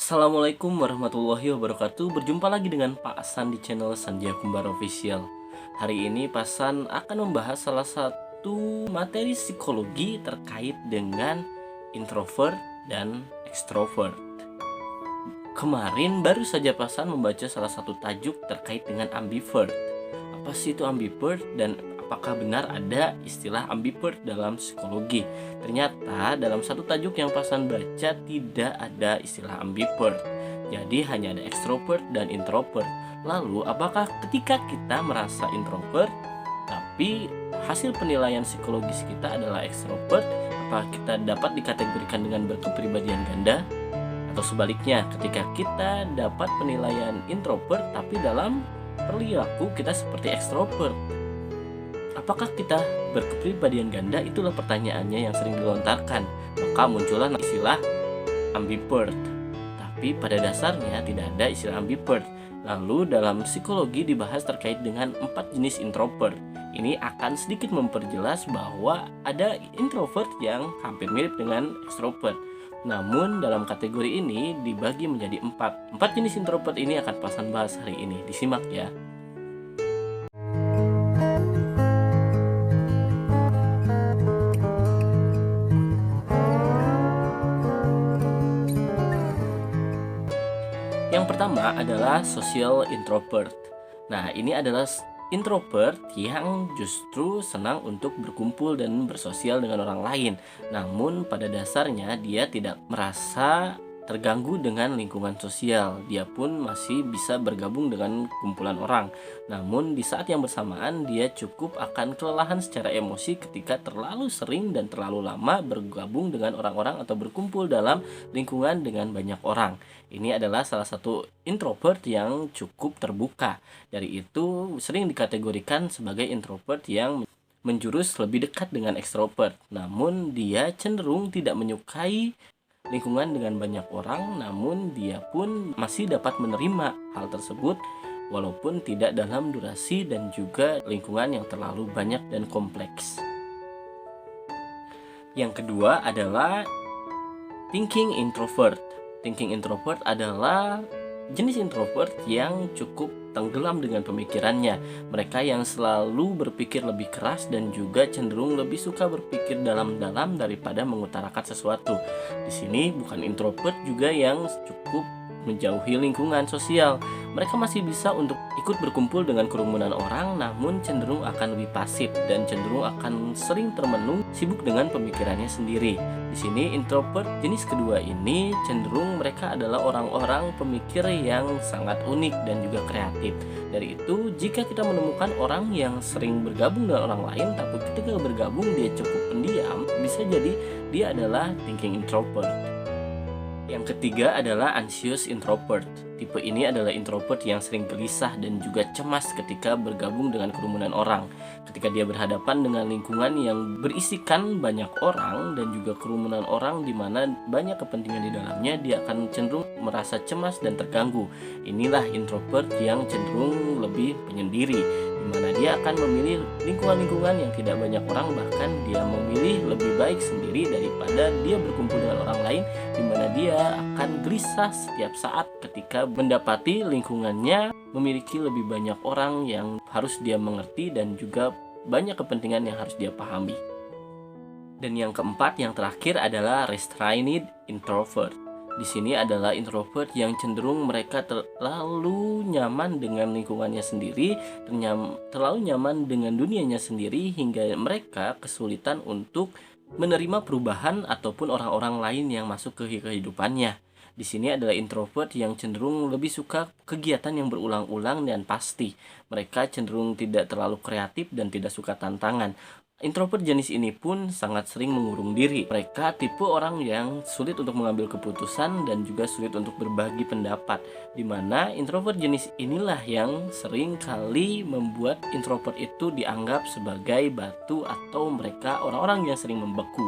Assalamualaikum warahmatullahi wabarakatuh. Berjumpa lagi dengan Pak San di channel Sandia Kembar Official. Hari ini Pak San akan membahas salah satu materi psikologi terkait dengan introvert dan extrovert. Kemarin baru saja Pak San membaca salah satu tajuk terkait dengan ambivert. Apa sih itu ambivert dan apakah benar ada istilah ambivert dalam psikologi? Ternyata dalam satu tajuk yang Pasan baca tidak ada istilah ambivert. Jadi hanya ada extrovert dan introvert. Lalu apakah ketika kita merasa introvert tapi hasil penilaian psikologis kita adalah extrovert, apakah kita dapat dikategorikan dengan berkepribadian ganda? Atau sebaliknya, ketika kita dapat penilaian introvert tapi dalam perilaku kita seperti extrovert, apakah kita berkepribadian ganda? Itulah pertanyaannya yang sering dilontarkan. Maka muncullah istilah ambivert. Tapi pada dasarnya tidak ada istilah ambivert. Lalu dalam psikologi dibahas terkait dengan 4 jenis introvert. Ini akan sedikit memperjelas bahwa ada introvert yang hampir mirip dengan extrovert. Namun dalam kategori ini dibagi menjadi 4. 4 jenis introvert ini akan Pasan bahas hari ini. Disimak ya. Yang pertama adalah social introvert. Nah, ini adalah introvert yang justru senang untuk berkumpul dan bersosial dengan orang lain. Namun pada dasarnya dia tidak merasa terganggu dengan lingkungan sosial. Dia pun masih bisa bergabung dengan kumpulan orang. Namun di saat yang bersamaan dia cukup akan kelelahan secara emosi ketika terlalu sering dan terlalu lama bergabung dengan orang-orang atau berkumpul dalam lingkungan dengan banyak orang. Ini adalah salah satu introvert yang cukup terbuka. Dari itu sering dikategorikan sebagai introvert yang menjurus lebih dekat dengan extrovert. Namun dia cenderung tidak menyukai lingkungan dengan banyak orang, namun dia pun masih dapat menerima hal tersebut walaupun tidak dalam durasi dan juga lingkungan yang terlalu banyak dan kompleks. Yang kedua adalah thinking introvert. Thinking introvert adalah jenis introvert yang cukup tenggelam dengan pemikirannya. Mereka yang selalu berpikir lebih keras dan juga cenderung lebih suka berpikir dalam-dalam daripada mengutarakan sesuatu. Di sini bukan introvert juga yang cukup menjauhi lingkungan sosial. Mereka masih bisa untuk ikut berkumpul dengan kerumunan orang, namun cenderung akan lebih pasif dan cenderung akan sering termenung sibuk dengan pemikirannya sendiri. Di sini introvert jenis kedua ini cenderung mereka adalah orang-orang pemikir yang sangat unik dan juga kreatif. Dari itu, jika kita menemukan orang yang sering bergabung dengan orang lain tapi ketika bergabung dia cukup pendiam, bisa jadi dia adalah thinking introvert. Yang ketiga adalah anxious introvert. Tipe ini adalah introvert yang sering gelisah dan juga cemas ketika bergabung dengan kerumunan orang. Ketika dia berhadapan dengan lingkungan yang berisikan banyak orang dan juga kerumunan orang di mana banyak kepentingan di dalamnya, dia akan cenderung merasa cemas dan terganggu. Inilah introvert yang cenderung lebih penyendiri, di mana dia akan memilih lingkungan-lingkungan yang tidak banyak orang, bahkan dia memilih lebih baik sendiri daripada dia berkumpul dengan orang lain, di mana dia akan gelisah setiap saat ketika mendapati lingkungannya memiliki lebih banyak orang yang harus dia mengerti dan juga banyak kepentingan yang harus dia pahami. Dan yang keempat, yang terakhir adalah restrained introvert. Di sini adalah introvert yang cenderung mereka terlalu nyaman dengan lingkungannya sendiri, terlalu nyaman dengan dunianya sendiri hingga mereka kesulitan untuk menerima perubahan ataupun orang-orang lain yang masuk ke kehidupannya. Di sini adalah introvert yang cenderung lebih suka kegiatan yang berulang-ulang dan pasti. Mereka cenderung tidak terlalu kreatif dan tidak suka tantangan. Introvert jenis ini pun sangat sering mengurung diri. Mereka tipe orang yang sulit untuk mengambil keputusan dan juga sulit untuk berbagi pendapat, di mana introvert jenis inilah yang sering kali membuat introvert itu dianggap sebagai batu atau mereka orang-orang yang sering membeku.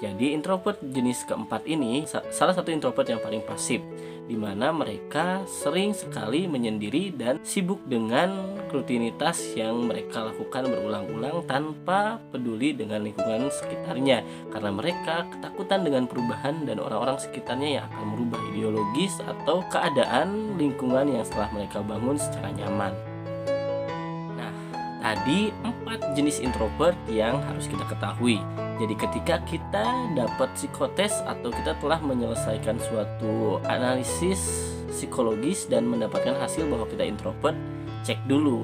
Jadi introvert jenis keempat ini salah satu introvert yang paling pasif, di mana mereka sering sekali menyendiri dan sibuk dengan rutinitas yang mereka lakukan berulang-ulang tanpa peduli dengan lingkungan sekitarnya, karena mereka ketakutan dengan perubahan dan orang-orang sekitarnya yang akan merubah ideologis atau keadaan lingkungan yang telah mereka bangun secara nyaman. Tadi 4 jenis introvert yang harus kita ketahui. Jadi ketika kita dapat psikotes atau kita telah menyelesaikan suatu analisis psikologis dan mendapatkan hasil bahwa kita introvert, cek dulu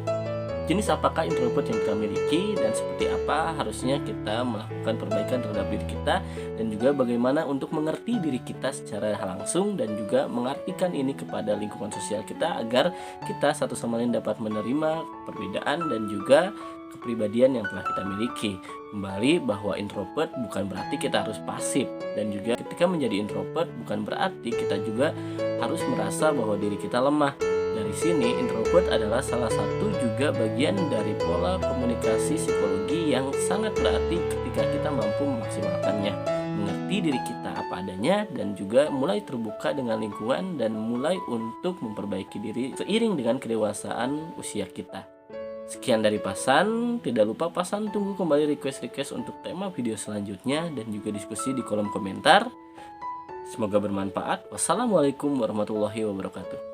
jenis apakah introvert yang kita miliki dan seperti apa harusnya kita melakukan perbaikan terhadap diri kita, dan juga bagaimana untuk mengerti diri kita secara langsung dan juga mengartikan ini kepada lingkungan sosial kita agar kita satu sama lain dapat menerima perbedaan dan juga kepribadian yang telah kita miliki. Kembali bahwa introvert bukan berarti kita harus pasif, dan juga ketika menjadi introvert bukan berarti kita juga harus merasa bahwa diri kita lemah. Dari sini, introvert adalah salah satu juga bagian dari pola komunikasi psikologi yang sangat berarti ketika kita mampu memaksimalkannya, mengerti diri kita apa adanya, dan juga mulai terbuka dengan lingkungan dan mulai untuk memperbaiki diri seiring dengan kedewasaan usia kita. Sekian dari Pasan, tidak lupa Pasan tunggu kembali request-request untuk tema video selanjutnya dan juga diskusi di kolom komentar. Semoga bermanfaat. Wassalamualaikum warahmatullahi wabarakatuh.